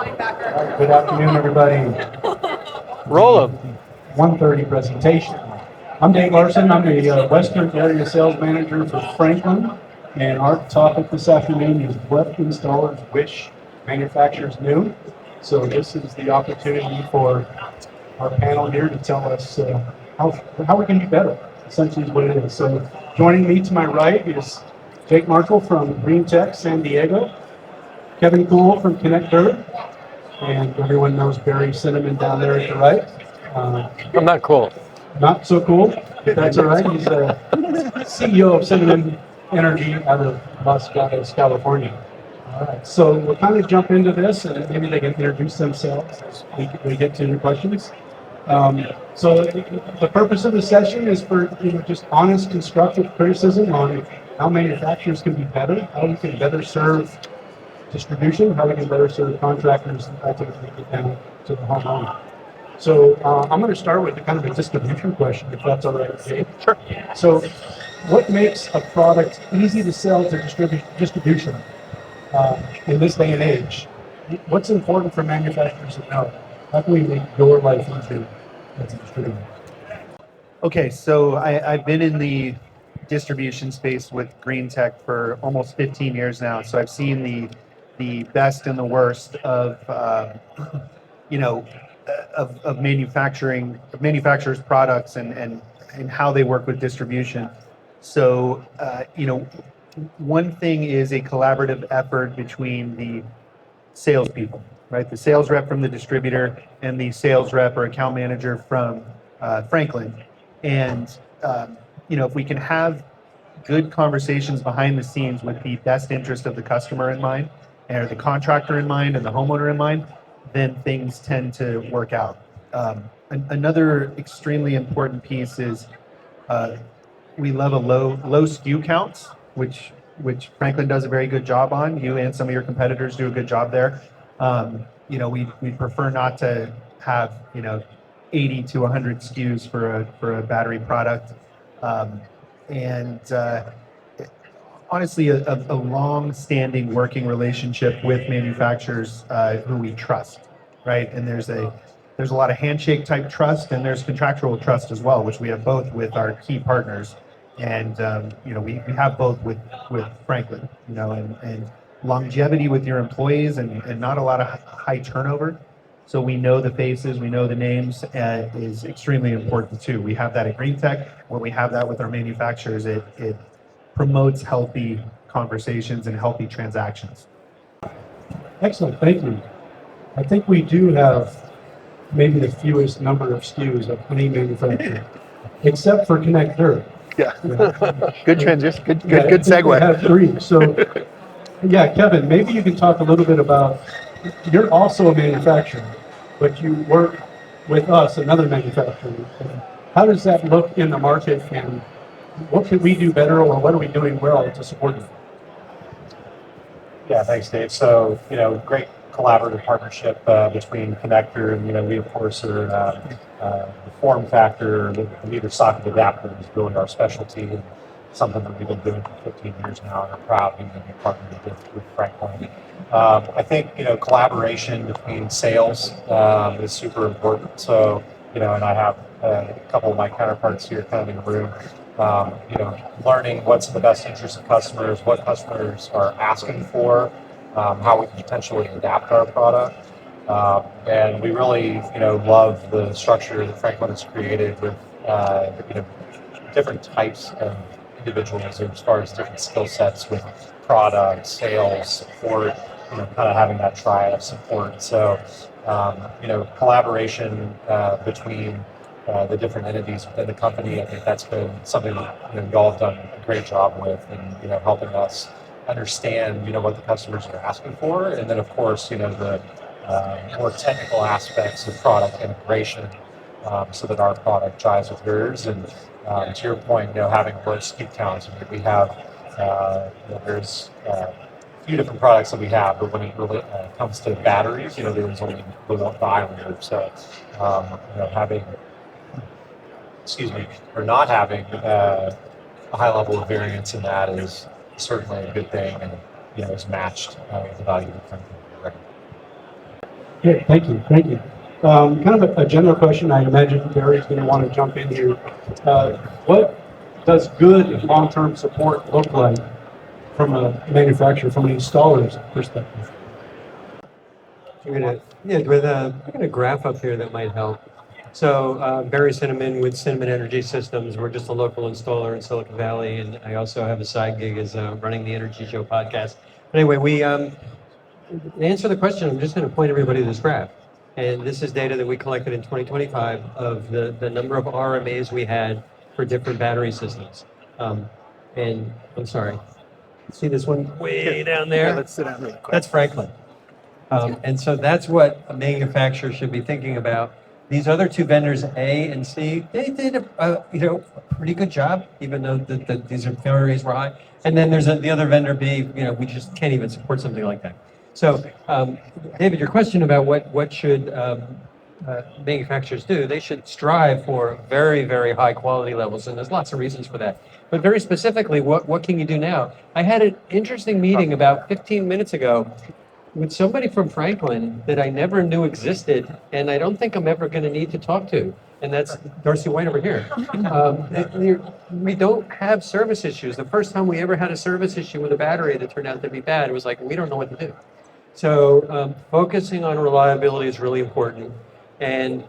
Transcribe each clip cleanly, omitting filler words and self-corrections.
Good afternoon, everybody. Roll 'em. 1:30 presentation. I'm Dave Larson. I'm the Western Area Sales Manager for Franklin, and our topic this afternoon is what installers wish manufacturers knew. So this is the opportunity for our panel here to tell us how we can be better, essentially is what it is. So joining me to my right is Jake Marshall from Greentech, San Diego, Kevin Kuhl from ConnectDER, and everyone knows Barry Cinnamon down there at the right. I'm not cool. Not so cool, but that's all right. He's the CEO of Cinnamon Energy out of Los Gatos, California. All right, so we'll kind of jump into this, and maybe they can introduce themselves as we get to your questions. So the purpose of the session is for just honest, constructive criticism on how manufacturers can be better, how we can better serve distribution, how we can better serve contractors, and ultimately get down to the homeowner. So I'm going to start with kind of a distribution question, if that's all right, Dave. Sure. So what makes a product easy to sell to distribution in this day and age? What's important for manufacturers to know? How can we make your life easier as a distributor? Okay, so I've been in the distribution space with Greentech for almost 15 years now. So I've seen the best and the worst of of manufacturers' products and how they work with distribution. So one thing is a collaborative effort between the salespeople, right? The sales rep from the distributor and the sales rep or account manager from Franklin. And if we can have good conversations behind the scenes with the best interest of the customer in mind, or the contractor in mind, and the homeowner in mind, then things tend to work out. Another extremely important piece is we love a low SKU counts, which Franklin does a very good job on. You and some of your competitors do a good job there. We prefer not to have 80 to 100 SKUs for a battery product, and honestly, a long-standing working relationship with manufacturers who we trust, right? And there's a lot of handshake type trust, and there's contractual trust as well, which we have both with our key partners. And we have both with Franklin, and longevity with your employees, and not a lot of high turnover. So we know the faces, we know the names, is extremely important too. We have that at Greentech. When we have that with our manufacturers, it promotes healthy conversations and healthy transactions. Excellent, thank you. I think we do have maybe the fewest number of SKUs of any manufacturer, except for ConnectDER. Yeah. Good transition. Good segue. We have 3. So, yeah, Kevin, maybe you can talk a little bit about. You're also a manufacturer, but you work with us, another manufacturer. How does that look in the market, and what can we do better, or what are we doing well to support you? Yeah, thanks, Dave. So, great collaborative partnership between ConnectDER and, we, of course, are the form factor, the meter socket adapter is really our specialty, and something that we've been doing for 15 years now, and are proud to be partnered with Franklin. I think, collaboration between sales is super important. So, and I have a couple of my counterparts here kind of in the room, learning what's in the best interest of customers, what customers are asking for, how we can potentially adapt our product. And we really, love the structure that Franklin has created with, different types of individuals as far as different skill sets with product, sales, support, kind of having that triad of support. So, collaboration between the different entities within the company, I think that's been something that y'all have done a great job with, and helping us understand what the customers are asking for, and then of course the more technical aspects of product integration, so that our product jives with yours. And to your point, having low SKU counts, we have there's a few different products that we have, but when it really comes to batteries, there's only the one diameter. So having not having a high level of variance in that is certainly a good thing, and is matched with the value of the company. Good, thank you, thank you. Kind of a general question, I imagine Barry's going to want to jump in here. What does good long-term support look like from a manufacturer, from an installer's perspective? I got a graph up here that might help. So Barry Cinnamon with Cinnamon Energy Systems. We're just a local installer in Silicon Valley, and I also have a side gig as running the Energy Show podcast. But anyway, to answer the question, I'm just going to point everybody to this graph. And this is data that we collected in 2025 of the number of RMAs we had for different battery systems. And I'm sorry, see this one way down there? Yeah, let's sit down really quick. That's Franklin. And so that's what a manufacturer should be thinking about. These other two vendors, A and C, they did a pretty good job, even though these failure rates were high. And then there's the other vendor, B. We just can't even support something like that. So, David, your question about what should manufacturers do? They should strive for very, very high quality levels, and there's lots of reasons for that. But very specifically, what can you do now? I had an interesting meeting about 15 minutes ago with somebody from Franklin that I never knew existed, and I don't think I'm ever going to need to talk to, and that's Darcy White over here. We don't have service issues. The first time we ever had a service issue with a battery that turned out to be bad, it was like, we don't know what to do. So focusing on reliability is really important, and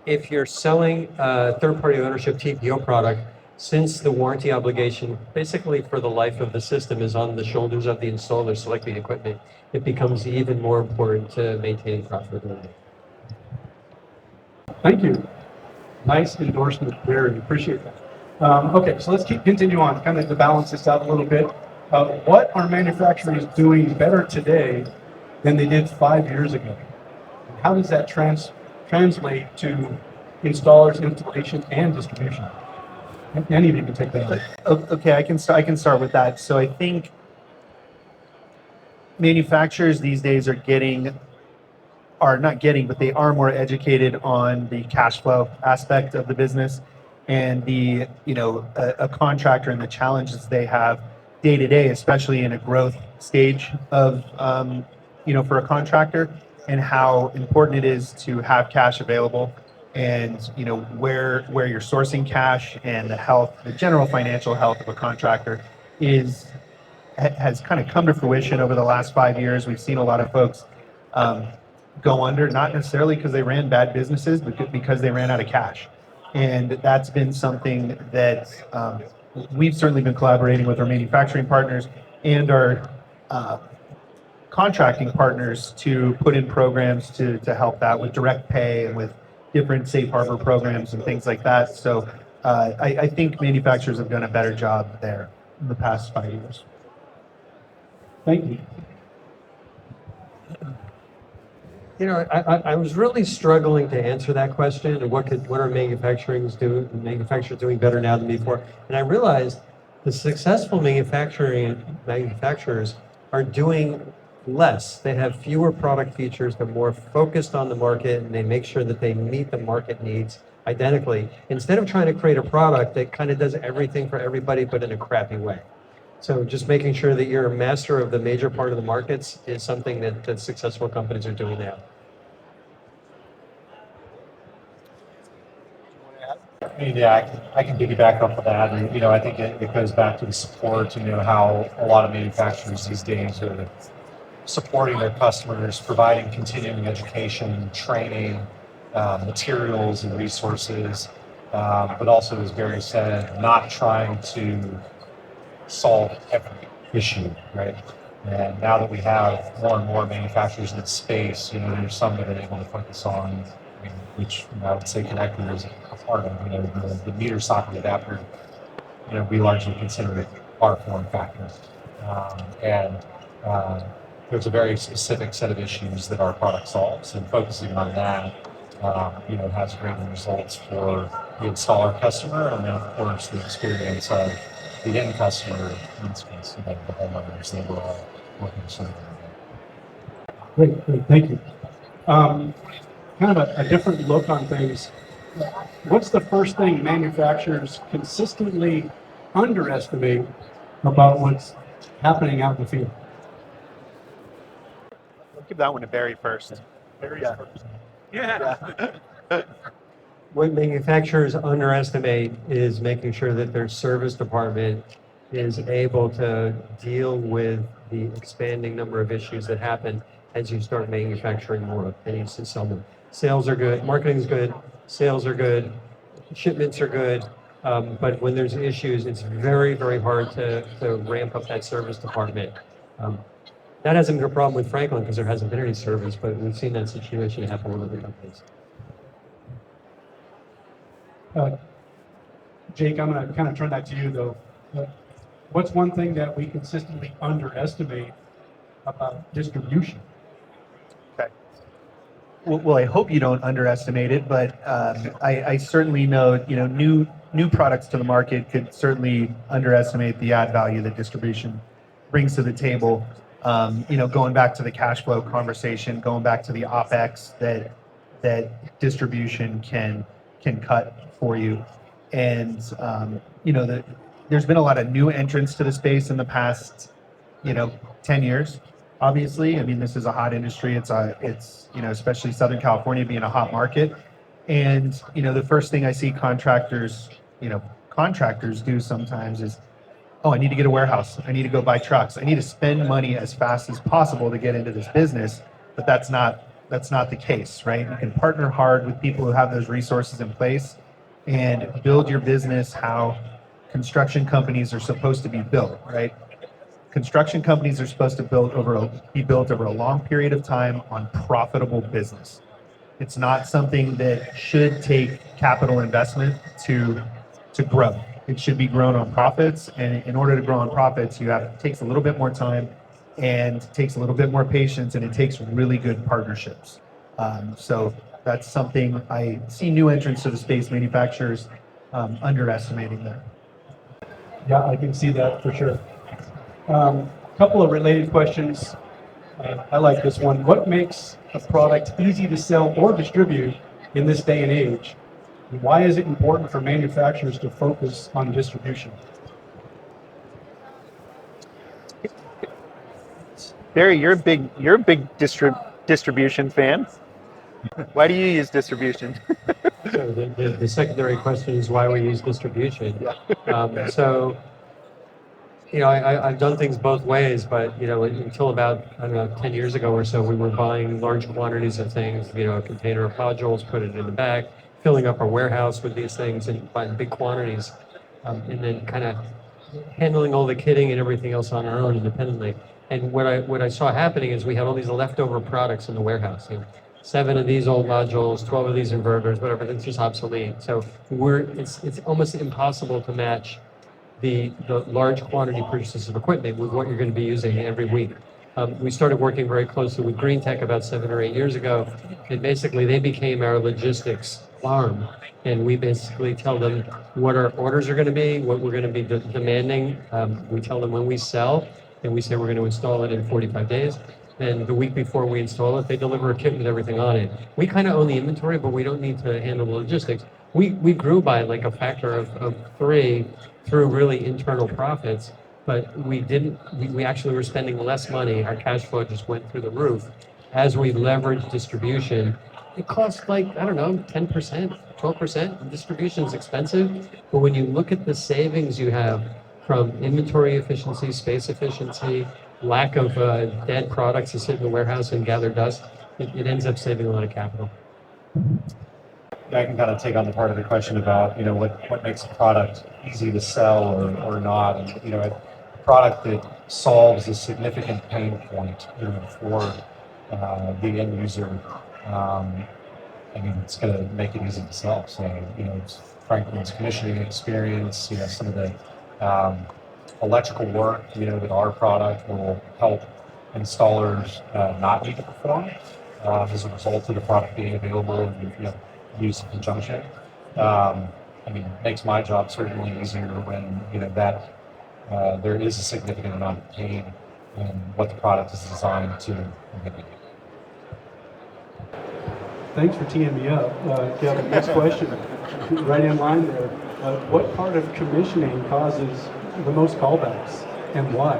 if you're selling a third-party ownership TPO product, since the warranty obligation basically for the life of the system is on the shoulders of the installer selecting equipment, it becomes even more important to maintain profitability. Thank you. Nice endorsement, Barry. Appreciate that. Okay, so let's continue on, kind of to balance this out a little bit. What are manufacturers doing better today than they did 5 years ago? How does that translate to installers, installation, and distribution? Any of you can take that. Okay, I can start with that. So I think manufacturers these days but they are more educated on the cash flow aspect of the business, and a contractor and the challenges they have day to day, especially in a growth stage of for a contractor, and how important it is to have cash available, and where you're sourcing cash, and the general financial health of a contractor has kind of come to fruition over the last 5 years. We've seen a lot of folks go under, not necessarily because they ran bad businesses, but because they ran out of cash. And that's been something that we've certainly been collaborating with our manufacturing partners and our contracting partners to put in programs to help that with direct pay and with different safe harbor programs and things like that. So I think manufacturers have done a better job there in the past 5 years. Thank you. I was really struggling to answer that question of what are manufacturers doing better now than before, and I realized the successful manufacturers are doing less. They have fewer product features. They're more focused on the market, and they make sure that they meet the market needs identically, instead of trying to create a product that kind of does everything for everybody but in a crappy way. So just making sure that you're a master of the major part of the markets is something that successful companies are doing now. I can piggyback off of that, and I think it goes back to the support. How a lot of manufacturers these days are supporting their customers, providing continuing education, training, materials and resources, but also, as Barry said, not trying to solve every issue, right? And now that we have more and more manufacturers in this space, there's some that are able to focus on, which I would say ConnectDER is a part of, the meter socket adapter, we largely consider it our form factor. And there's a very specific set of issues that our product solves, and focusing on that, has great results for the installer customer, and then of course the experience of the end customer, in this case, the homeowners that we're all working to serve. Great, thank you. Kind of a different look on things. What's the first thing manufacturers consistently underestimate about what's happening out in the field? I'll give that one to Barry first. What manufacturers underestimate is making sure that their service department is able to deal with the expanding number of issues that happen as you start manufacturing more and you sell them. Sales are good, marketing is good, sales are good, shipments are good, but when there's issues, it's very, very hard to ramp up that service department. That hasn't been a problem with Franklin because there hasn't been any service, but we've seen that situation happen with other companies. Jake, I'm going to kind of turn that to you though. What's one thing that we consistently underestimate about distribution? Okay. Well, I hope you don't underestimate it, but I certainly know, new products to the market could certainly underestimate the add value that distribution brings to the table. Going back to the cash flow conversation, going back to the OpEx that distribution can cut for you. And, there's been a lot of new entrants to the space in the past, 10 years, obviously. I mean, this is a hot industry. It's especially Southern California being a hot market. And, the first thing I see contractors do sometimes is, oh, I need to get a warehouse. I need to go buy trucks. I need to spend money as fast as possible to get into this business. But that's not the case, right? You can partner hard with people who have those resources in place and build your business how construction companies are supposed to be built, right? Construction companies are supposed to be built over a long period of time on profitable business. It's not something that should take capital investment to grow. It should be grown on profits, and in order to grow on profits, it takes a little bit more time and takes a little bit more patience, and it takes really good partnerships. So that's something I see new entrants to the space, manufacturers underestimating that. Yeah, I can see that for sure. Couple of related questions. I like this one. What makes a product easy to sell or distribute in this day and age? Why is it important for manufacturers to focus on distribution? Barry, you're a big distribution fan. Why do you use distribution? So the secondary question is why we use distribution. I've done things both ways, but until about 10 years ago or so, we were buying large quantities of things, a container of modules, put it in the back, filling up our warehouse with these things and buying big quantities, and then kind of handling all the kitting and everything else on our own independently. And what I saw happening is we had all these leftover products in the warehouse. 7 of these old modules, 12 of these inverters, whatever, that's just obsolete. So it's almost impossible to match the large quantity purchases of equipment with what you're going to be using every week. We started working very closely with Greentech about 7 or 8 years ago, and basically they became our logistics arm. And we basically tell them what our orders are going to be, what we're going to be demanding. We tell them when we sell, and we say we're going to install it in 45 days. And the week before we install it, they deliver a kit with everything on it. We kind of own the inventory, but we don't need to handle the logistics. We grew by like a factor of 3 through really internal profits, but we actually were spending less money. Our cash flow just went through the roof. As we leveraged distribution, it costs 10%, 12%. Distribution is expensive, but when you look at the savings you have from inventory efficiency, space efficiency, lack of dead products to sit in the warehouse and gather dust, it ends up saving a lot of capital. I can kind of take on the part of the question about, what makes a product easy to sell or not. And, a product that solves a significant pain point, for the end user, it's going to make it easy to sell. So, it's Franklin's commissioning experience, some of the electrical work, that our product will help installers not need to perform as a result of the product being available and used in conjunction. Makes my job certainly easier when that there is a significant amount of pain in what the product is designed to alleviate. Thanks for teeing me up. Kevin, next question, right in line there. What part of commissioning causes the most callbacks and why?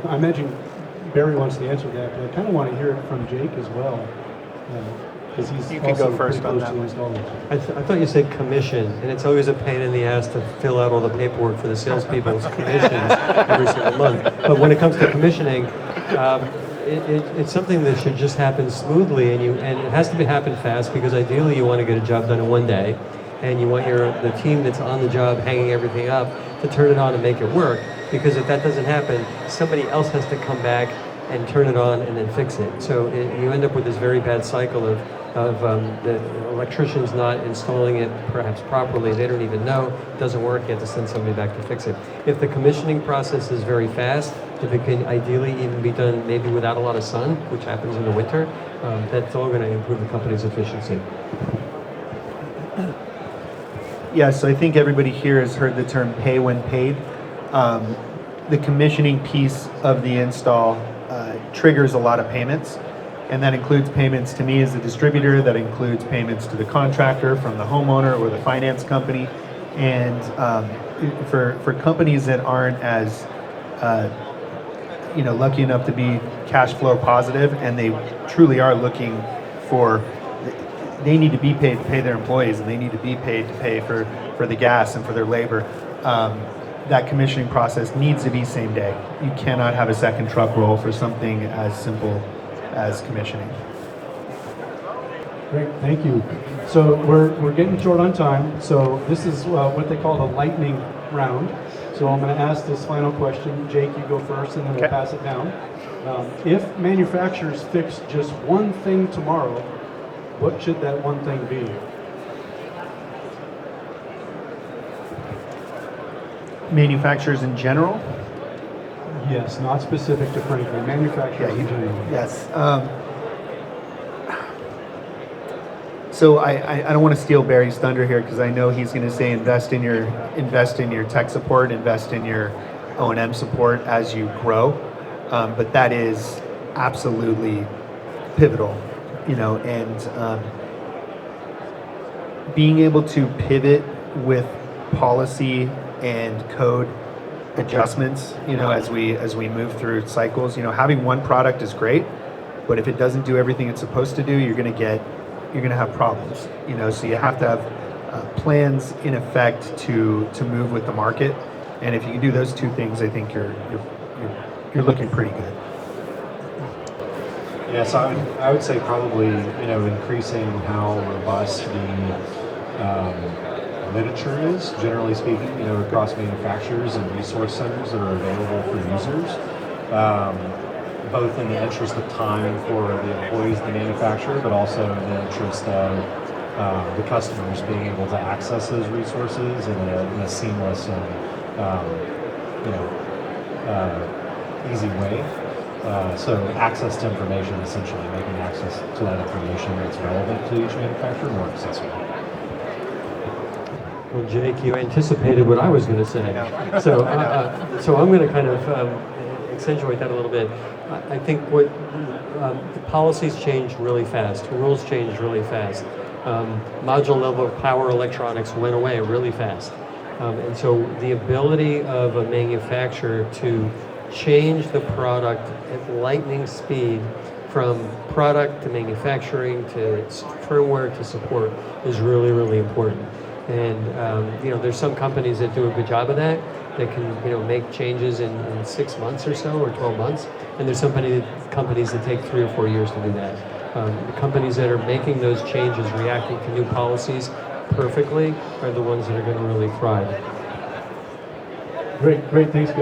I imagine Barry wants to answer that, but I kind of want to hear it from Jake as well. Because he's You can go also first pretty on close to that installers. I thought you said commission, and it's always a pain in the ass to fill out all the paperwork for the salespeople's commissions every single month. But when it comes to commissioning, it's something that should just happen smoothly, and it has to happen fast, because ideally you want to get a job done in one day, and you want the team that's on the job hanging everything up to turn it on and make it work. Because if that doesn't happen, somebody else has to come back and turn it on and then fix it. So you end up with this very bad cycle of the electricians not installing it perhaps properly. They don't even know it doesn't work. You have to send somebody back to fix it. If the commissioning process is very fast, if it can ideally even be done maybe without a lot of sun, which happens in the winter, that's all going to improve the company's efficiency. Yeah, so I think everybody here has heard the term pay when paid. The commissioning piece of the install triggers a lot of payments, and that includes payments to me as a distributor, that includes payments to the contractor from the homeowner or the finance company. And for companies that aren't as lucky enough to be cash flow positive, and they truly are looking for, they need to be paid to pay their employees, and they need to be paid to pay for the gas and for their labor. That commissioning process needs to be same day. You cannot have a second truck roll for something as simple as commissioning. Great, thank you. So we're getting short on time. So this is what they call the lightning round. So I'm going to ask this final question. Jake, you go first, and then we'll pass it down. If manufacturers fix just one thing tomorrow, what should that one thing be? Manufacturers in general? Yes, not specific to Franklin. Manufacturers in general. Yes. So I don't want to steal Barry's thunder here, because I know he's going to say invest in your tech support, invest in your O&M support as you grow. But that is absolutely pivotal, and being able to pivot with policy and code adjustments, as we move through cycles. Having one product is great, but if it doesn't do everything it's supposed to do, you're going to have problems. So you have to have plans in effect to move with the market. And if you can do those two things, I think you're looking pretty good. Yeah, so I would say probably, increasing how robust the literature is, generally speaking, across manufacturers and resource centers that are available for users, both in the interest of time for the employees of the manufacturer, but also in the interest of the customers being able to access those resources in a seamless and easy way. So access to information, essentially making access to that information that's relevant to each manufacturer more accessible. Well, Jake, you anticipated what I was going to say. So I'm going to kind of accentuate that a little bit. I think the policies change really fast. Rules change really fast. Module level power electronics went away really fast. And so the ability of a manufacturer to change the product at lightning speed from product to manufacturing to firmware to support is really, really important. And there's some companies that do a good job of that. They can make changes in 6 months or so, or 12 months. And there's some companies that take 3 or 4 years to do that. The companies that are making those changes, reacting to new policies perfectly, are the ones that are going to really thrive. Great, thanks, guys.